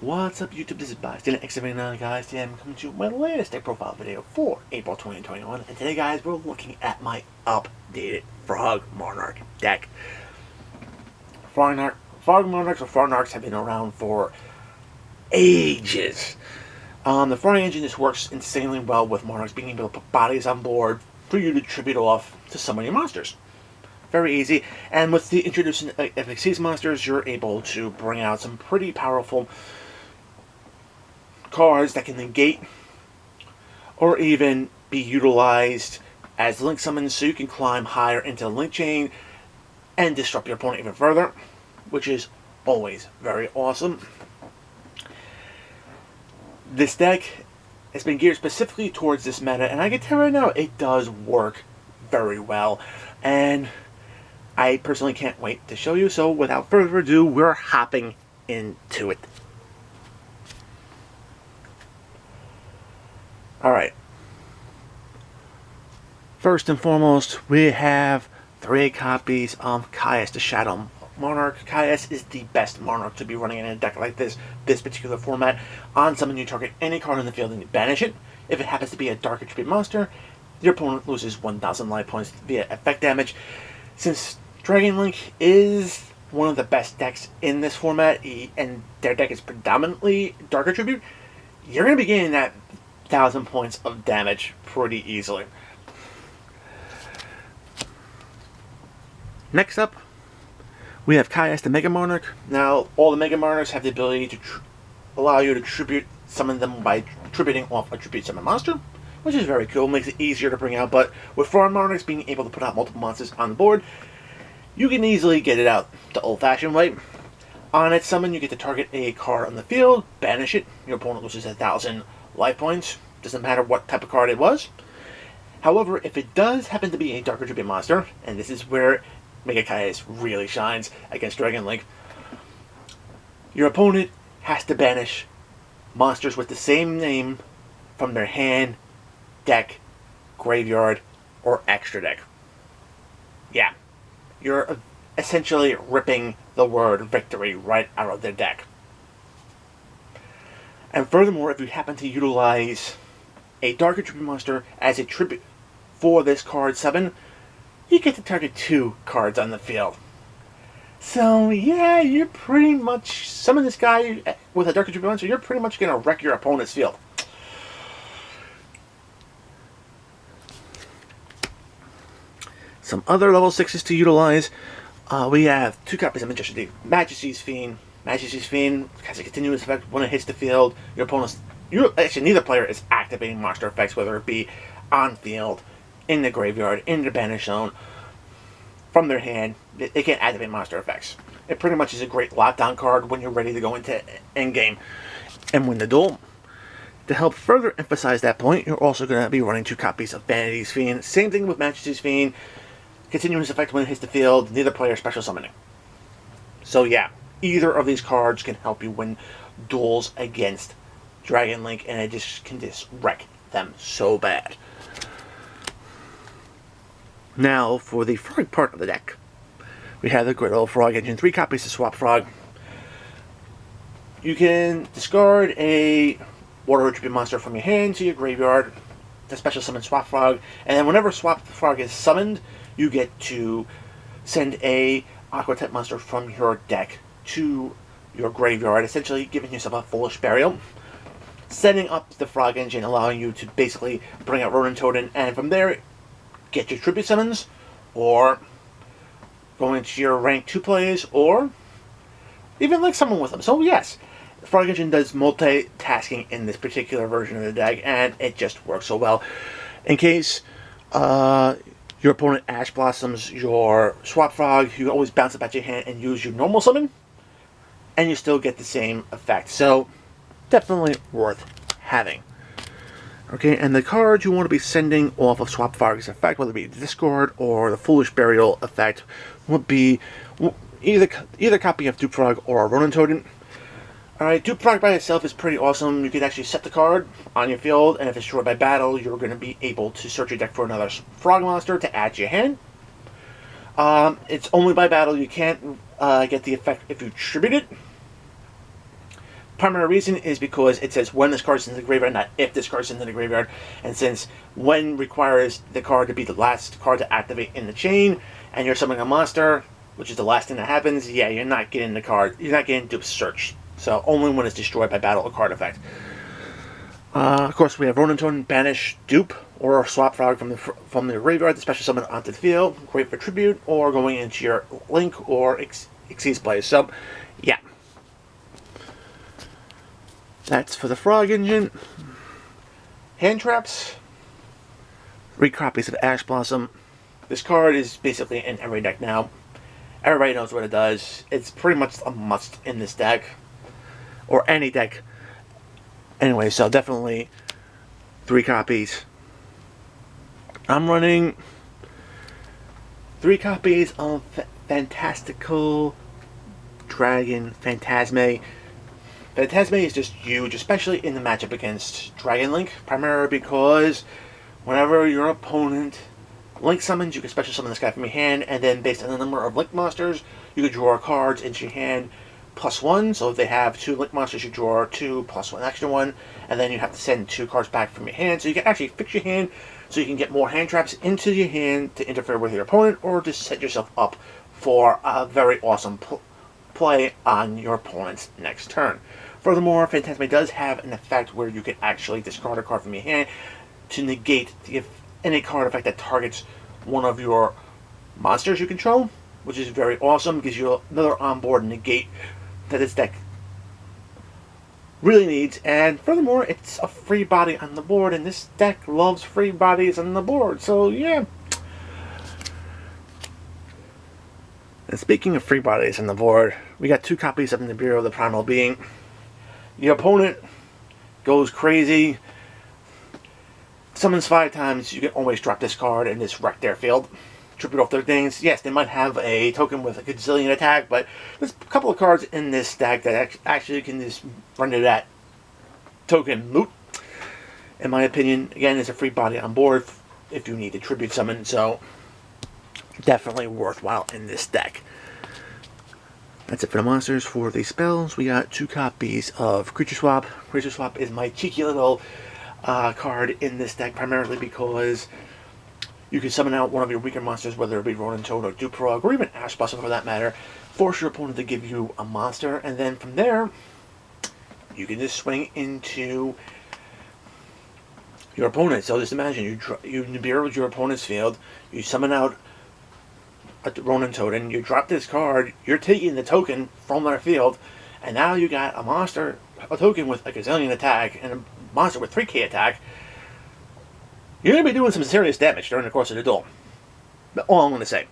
What's up, YouTube? This is X79, guys. Today I'm coming to my latest deck profile video for April 2021. And today, guys, we're looking at my updated Frog Monarch deck. Frog Monarchs or Monarchs have been around for ages. The Frog engine just works insanely well with Monarchs being able to put bodies on board for you to tribute off to summon your monsters. Very easy, and with the introduction of FXC's monsters, you're able to bring out some pretty powerful cards that can negate or even be utilized as link summons, so you can climb higher into the link chain and disrupt your opponent even further, which is always very awesome. This deck has been geared specifically towards this meta, and I can tell right now it does work very well, and I personally can't wait to show you. So without further ado, we're hopping into it. Alright. First and foremost, we have 3 copies of Caius the Shadow Monarch. Caius is the best Monarch to be running in a deck like this particular format. On summon, you target any card in the field and you banish it. If it happens to be a Dark Attribute monster, your opponent loses 1,000 life points via effect damage. Since Dragon Link is one of the best decks in this format, and their deck is predominantly Dark Attribute, you're going to be getting that 1,000 points of damage pretty easily. Next up, we have Caius the Mega Monarch. Now, all the Mega Monarchs have the ability to allow you to tribute summon them by tributing off a tribute summon monster, which is very cool, makes it easier to bring out. But with Frog Monarchs being able to put out multiple monsters on the board, you can easily get it out the old-fashioned way. On its summon, you get to target a card on the field, banish it, your opponent loses 1,000 life points. Doesn't matter what type of card it was. However, if it does happen to be a Dark Attribute monster, and this is where Mega Caius really shines against Dragon Link, your opponent has to banish monsters with the same name from their hand, deck, graveyard, or extra deck. Yeah, you're essentially ripping the word victory right out of their deck. And furthermore, if you happen to utilize a Dark Attribute monster as a tribute for this card summon, you get to target 2 cards on the field. So yeah, you're pretty much, summon this guy with a Dark Attribute monster, you're pretty much going to wreck your opponent's field. Some other level 6s to utilize. We have 2 copies of Majesty's Fiend. Majesty's Fiend has a continuous effect when it hits the field. Your opponent's, actually neither player is activating monster effects, whether it be on field, in the graveyard, in the banish zone, from their hand. They can't activate monster effects. It pretty much is a great lockdown card when you're ready to go into endgame and win the duel. To help further emphasize that point, you're also going to be running 2 copies of Vanity's Fiend. Same thing with Majesty's Fiend. Continuous effect when it hits the field, neither player special summoning. So yeah, either of these cards can help you win duels against Dragon Link, and it just can wreck them so bad. Now, for the frog part of the deck, we have the Great Old Frog Engine. 3 copies to swap Frog. You can discard a Water Attribute monster from your hand to your graveyard to special summon Swap Frog, and then whenever Swap Frog is summoned, you get to send a Aqua type monster from your deck to your graveyard, essentially giving yourself a Foolish Burial, setting up the Frog Engine, allowing you to basically bring out Ronin Totem, and from there, get your tribute summons, or go into your rank 2 plays, or even like someone with them. So yes, the Frog Engine does multitasking in this particular version of the deck, and it just works so well. In case your opponent Ash Blossoms your Swap Frog, you always bounce it back to your hand and use your normal summon, and you still get the same effect. So definitely worth having. Okay, and the cards you want to be sending off of Swap Frog's effect, whether it be the Discord or the Foolish Burial effect, would be either copy of Dupe Frog or a Ronin Totem. Alright, Dupe Frog by itself is pretty awesome. You can actually set the card on your field, and if it's destroyed by battle, you're going to be able to search your deck for another Frog monster to add to your hand. It's only by battle. You can't get the effect if you tribute it. Primary reason is because it says when this card is in the graveyard, not if this card is in the graveyard. And since when requires the card to be the last card to activate in the chain, and you're summoning a monster, which is the last thing that happens, yeah, you're not getting the card. You're not getting to search. So only when it's destroyed by battle or card effect. Of course, we have Ronin, banish, dupe, or swap frog from the graveyard, the special summon onto the field. Great for tribute, or going into your link or Xyz play. So, yeah. That's for the frog engine. Hand traps. 3 copies of Ash Blossom. This card is basically in every deck now. Everybody knows what it does. It's pretty much a must in this deck. Or any deck. Anyway, so definitely 3 copies. I'm running 3 copies of Fantastical Dragon Phantasme. Phantasme is just huge, especially in the matchup against Dragon Link, primarily because whenever your opponent Link summons, you can special summon this guy from your hand, and then based on the number of Link monsters, you can draw cards into your hand +1. So if they have 2 Link monsters, you draw 2 +1 extra 1, and then you have to send 2 cards back from your hand. So you can actually fix your hand so you can get more hand traps into your hand to interfere with your opponent, or just set yourself up for a very awesome play on your opponent's next turn. Furthermore, Phantasme does have an effect where you can actually discard a card from your hand to negate any card effect that targets one of your monsters you control, which is very awesome. Gives you another onboard negate that this deck really needs. And furthermore, it's a free body on the board, and this deck loves free bodies on the board. So yeah. And speaking of free bodies on the board, we got 2 copies of Nibiru, the Primal Being. Your opponent goes crazy, summons 5 times, you can always drop this card and just wreck their field. Tribute off their things. Yes, they might have a token with a gazillion attack, but there's a couple of cards in this deck that actually can just render that token moot. In my opinion, again, it's a free body on board if you need to tribute summon, so definitely worthwhile in this deck. That's it for the monsters. For the spells, we got 2 copies of Creature Swap. Creature Swap is my cheeky little card in this deck, primarily because you can summon out one of your weaker monsters, whether it be Ronin Toad or Dupe Frog, or even Ash Blossom for that matter. Force your opponent to give you a monster, and then from there, you can just swing into your opponent. So just imagine you Nibiru your opponent's field, you summon out a Ronin Toad, and you drop this card, you're taking the token from their field, and now you got a monster, a token with a gazillion attack, and a monster with 3k attack. You're going to be doing some serious damage during the course of the duel. That's all I'm going to say.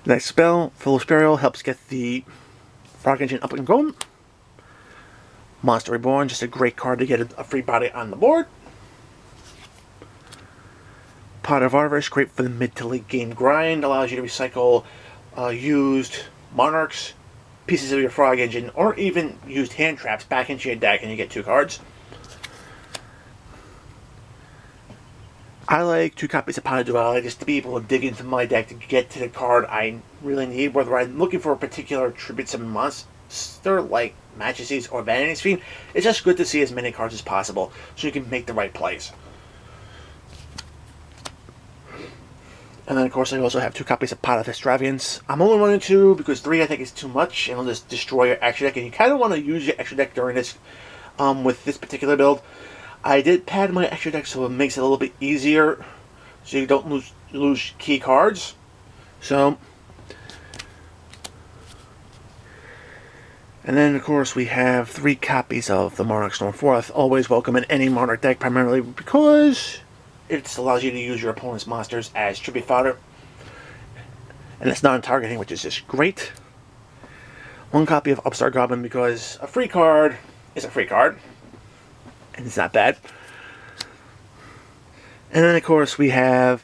Next spell, Foolish Burial, helps get the Frog Engine up and going. Monster Reborn, just a great card to get a free body on the board. Pot of Arvis, great for the mid to late game grind, allows you to recycle used Monarchs, pieces of your Frog Engine, or even used hand traps back into your deck, and you get 2 cards. I like 2 copies of Pot of Duel just to be able to dig into my deck to get to the card I really need, whether I'm looking for a particular tribute summon monster like Majesties or Vanity's Fiend. It's just good to see as many cards as possible so you can make the right plays. And then, of course, I also have 2 copies of Pot of Extravagance. I'm only running 2 because 3 I think is too much, and it'll just destroy your extra deck. And you kind of want to use your extra deck during this, with this particular build. I did pad my extra deck so it makes it a little bit easier, so you don't lose key cards. So, and then, of course, we have 3 copies of the Monarch Stormforth. Always welcome in any Monarch deck, primarily because it allows you to use your opponent's monsters as tribute fodder. And it's non-targeting, which is just great. 1 copy of Upstart Goblin because a free card is a free card. And it's not bad. And then, of course, we have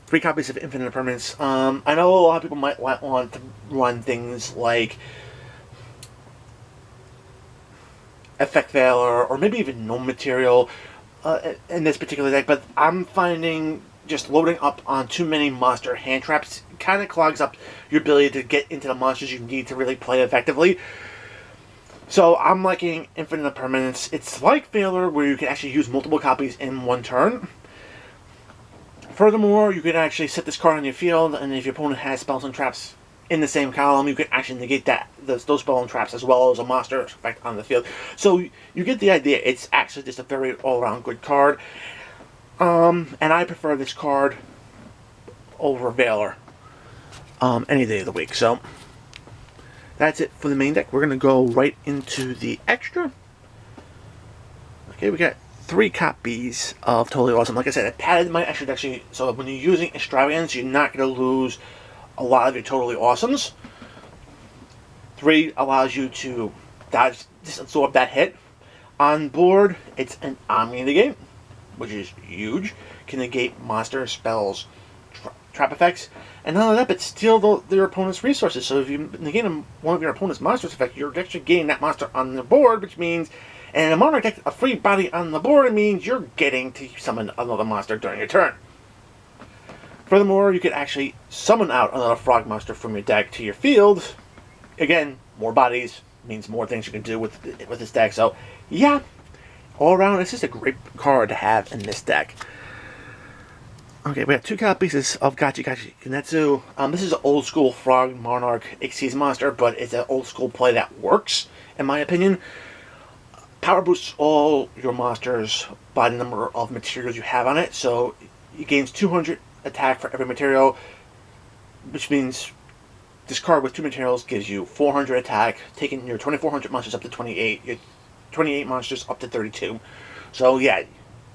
3 copies of Infinite Impermanence. I know a lot of people might want to run things like Effect Veil or maybe even no material in this particular deck, but I'm finding just loading up on too many monster hand traps kind of clogs up your ability to get into the monsters you need to really play effectively. So I'm liking Infinite Impermanence. It's like Failure, where you can actually use multiple copies in one turn. Furthermore, you can actually set this card on your field, and if your opponent has spells and traps in the same column, you can actually negate those spells and traps as well as a monster effect on the field. So you get the idea. It's actually just a very all-around good card. And I prefer this card over Valor any day of the week. So that's it for the main deck. We're going to go right into the extra. Okay, we got 3 copies of Totally Awesome. Like I said, I padded my extra deck sheet so that when you're using Extravagance, you're not going to lose a lot of your Totally Awesomes. 3 allows you to dodge, just absorb that hit. On board, it's an Omni Negate, which is huge. Can negate monster spells, trap effects, and not only that, but steal their opponent's resources. So if you negate one of your opponent's monster's effect, you're actually getting that monster on the board, which means, and a Monarch deck, a free body on the board, means you're getting to summon another monster during your turn. Furthermore, you can actually summon out another frog monster from your deck to your field. Again, more bodies means more things you can do with this deck. So, yeah, all around, it's just a great card to have in this deck. Okay, we have 2 copies of Kachika Kanetsu. This is an old school Frog Monarch Xyz monster, but it's an old school play that works, in my opinion. Power boosts all your monsters by the number of materials you have on it, so it gains 200 attack for every material, which means this card with 2 materials gives you 400 attack, taking your 2400 monsters up to 28, your 28 monsters up to 32. So yeah,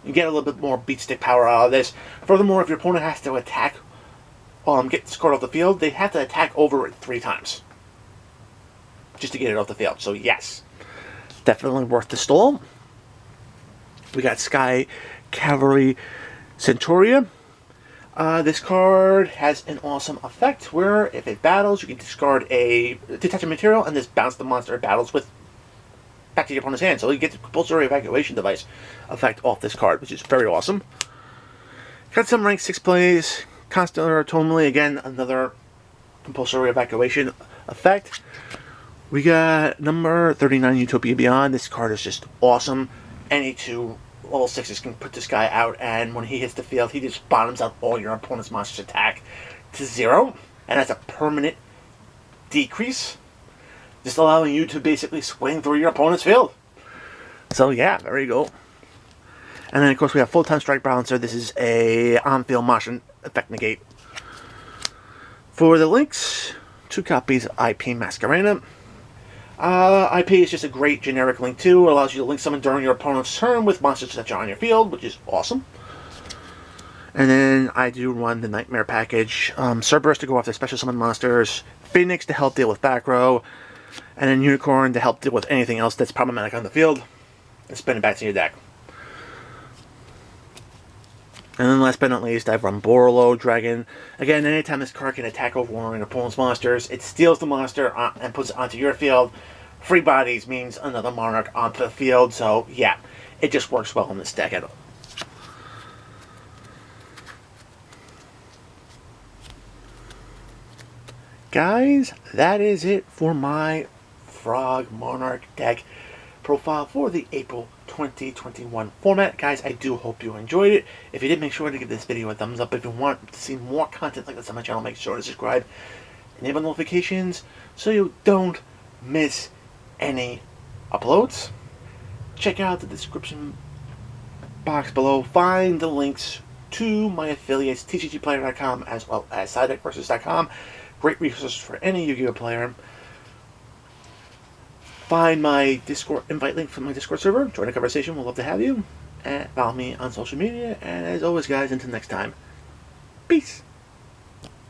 you get a little bit more beat stick power out of this. Furthermore, if your opponent has to attack, get this card off the field, they have to attack over it 3 times just to get it off the field. So yes, definitely worth the stall. We got Sky Cavalry Centurion. This card has an awesome effect where if it battles, you can discard a detachment material and just bounce the monster it battles with back to your opponent's hand. So you get the compulsory evacuation device effect off this card, which is very awesome. Got some rank 6 plays. Constellar Tonally, again, another compulsory evacuation effect. We got number 39, Utopia Beyond. This card is just awesome. Any 2 level 6s can put this guy out, and when he hits the field, he just bottoms out all your opponent's monster's attack to 0, and that's a permanent decrease, just allowing you to basically swing through your opponent's field. So yeah, there you go. And then of course we have Full-Time Strike Balancer. This is a on-field motion effect negate. For the links, 2 copies of IP Masquerade. IP is just a great generic link too. It allows you to link summon during your opponent's turn with monsters that are on your field, which is awesome. And then I do run the Nightmare package. Cerberus to go after special summon monsters, Phoenix to help deal with back row, and then Unicorn to help deal with anything else that's problematic on the field, and spin it back to your deck. And then last but not least, I've run Borolo Dragon. Again, anytime this card can attack over one of your opponent's monsters, it steals the monster and puts it onto your field. Free bodies means another Monarch onto the field, so yeah, it just works well in this deck at all. Guys, that is it for my Frog Monarch deck profile for the April 2021 format. Guys, I do hope you enjoyed it. If you did, make sure to give this video a thumbs up. If you want to see more content like this on my channel, make sure to subscribe, enable notifications so you don't miss any uploads. Check out the description box below. Find the links to my affiliates, tcgplayer.com as well as sidedeckversus.com. Great resources for any Yu-Gi-Oh player. Find my Discord invite link from my Discord server. Join the conversation. We'll love to have you. And follow me on social media. And as always, guys, until next time, peace.